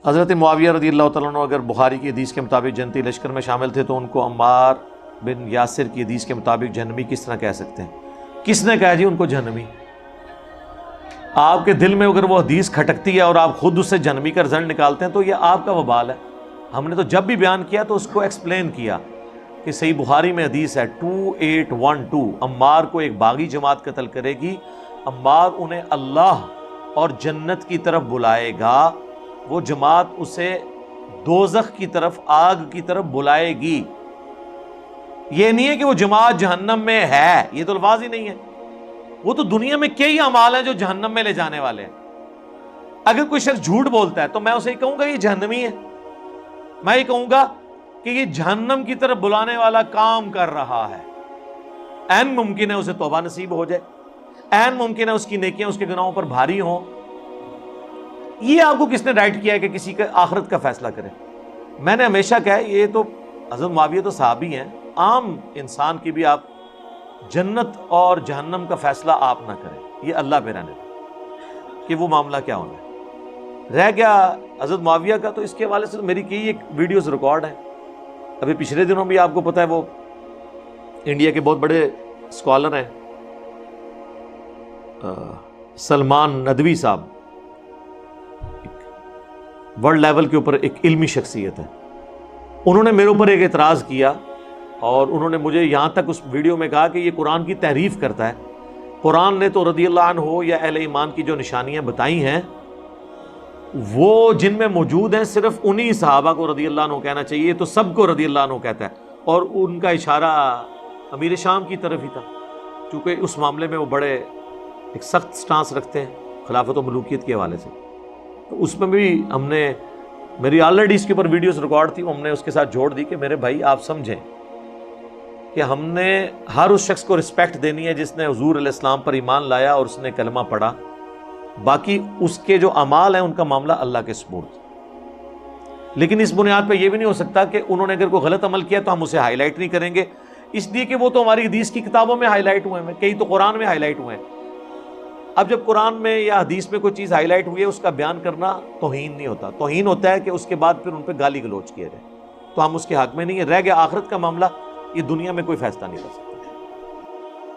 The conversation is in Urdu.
حضرت معاویہ رضی اللہ تعالیٰ عنہ اگر بخاری کی حدیث کے مطابق جنتی لشکر میں شامل تھے تو ان کو عمار بن یاسر کی حدیث کے مطابق جہنمی کس طرح کہہ سکتے ہیں؟ کس نے کہا جی ان کو جہنمی؟ آپ کے دل میں اگر وہ حدیث کھٹکتی ہے اور آپ خود اس سے جہنمی کا رزلٹ نکالتے ہیں تو یہ آپ کا وبال ہے۔ ہم نے تو جب بھی بیان کیا تو اس کو ایکسپلین کیا کہ صحیح بخاری میں حدیث ہے 2812، عمار کو ایک باغی جماعت قتل کرے گی، عمار انہیں اللہ اور جنت کی طرف بلائے گا، وہ جماعت اسے دوزخ کی طرف، آگ کی طرف بلائے گی۔ یہ نہیں ہے کہ وہ جماعت جہنم میں ہے، یہ تو الفاظ ہی نہیں ہے، وہ تو دنیا میں کئی اعمال ہیں جو جہنم میں لے جانے والے ہیں۔ اگر کوئی شخص جھوٹ بولتا ہے تو میں اسے کہوں گا یہ جہنمی ہے، میں یہ کہوں گا کہ یہ جہنم کی طرف بلانے والا کام کر رہا ہے۔ عین ممکن ہے اسے توبہ نصیب ہو جائے، عین ممکن ہے اس کی نیکیاں اس کے گناہوں پر بھاری ہوں۔ یہ آپ کو کس نے رائٹ کیا ہے کہ کسی کا آخرت کا فیصلہ کرے؟ میں نے ہمیشہ کہا ہے یہ تو حضرت معاویہ تو صحابی ہیں، عام انسان کی بھی آپ جنت اور جہنم کا فیصلہ آپ نہ کریں، یہ اللہ پہ رہنے دیں کہ وہ معاملہ کیا ہونا ہے۔ رہ گیا حضرت معاویہ کا، تو اس کے حوالے سے میری کئی ایک ویڈیوز ریکارڈ ہیں۔ ابھی پچھلے دنوں بھی آپ کو پتہ ہے وہ انڈیا کے بہت بڑے اسکالر ہیں سلمان ندوی صاحب، ورلڈ لیول کے اوپر ایک علمی شخصیت ہے، انہوں نے میرے اوپر ایک اعتراض کیا اور انہوں نے مجھے یہاں تک اس ویڈیو میں کہا کہ یہ قرآن کی تحریف کرتا ہے۔ قرآن نے تو رضی اللہ عنہ یا اہل ایمان کی جو نشانیاں بتائی ہیں وہ جن میں موجود ہیں صرف انہی صحابہ کو رضی اللہ عنہ کہنا چاہیے، تو سب کو رضی اللہ عنہ کہتا ہے، اور ان کا اشارہ امیر شام کی طرف ہی تھا، چونکہ اس معاملے میں وہ بڑے ایک سخت سٹانس رکھتے ہیں خلافت و ملوکیت کے حوالے سے۔ تو اس میں بھی ہم نے، میری آلریڈی اس کے اوپر ویڈیوز ریکارڈ تھی، ہم نے اس کے ساتھ جوڑ دی کہ میرے بھائی آپ سمجھیں کہ ہم نے ہر اس شخص کو رسپیکٹ دینی ہے جس نے حضور علیہ السلام پر ایمان لایا اور اس نے کلمہ پڑھا، باقی اس کے جو اعمال ہیں ان کا معاملہ اللہ کے سپرد۔ لیکن اس بنیاد پہ یہ بھی نہیں ہو سکتا کہ انہوں نے اگر کوئی غلط عمل کیا تو ہم اسے ہائی لائٹ نہیں کریں گے، اس لیے کہ وہ تو ہماری حدیث کی کتابوں میں ہائی لائٹ ہوئے ہیں، کئی تو قرآن میں ہائی لائٹ ہوئے ہیں۔ اب جب قرآن میں یا حدیث میں کوئی چیز ہائی لائٹ ہوئی ہے اس کا بیان کرنا توہین نہیں ہوتا، توہین ہوتا ہے کہ اس کے بعد پھر ان پہ گالی گلوچ کیا جائے، تو ہم اس کے حق میں نہیں ہیں۔ رہ گیا آخرت کا معاملہ، یہ دنیا میں کوئی فیصلہ نہیں کر سکتا۔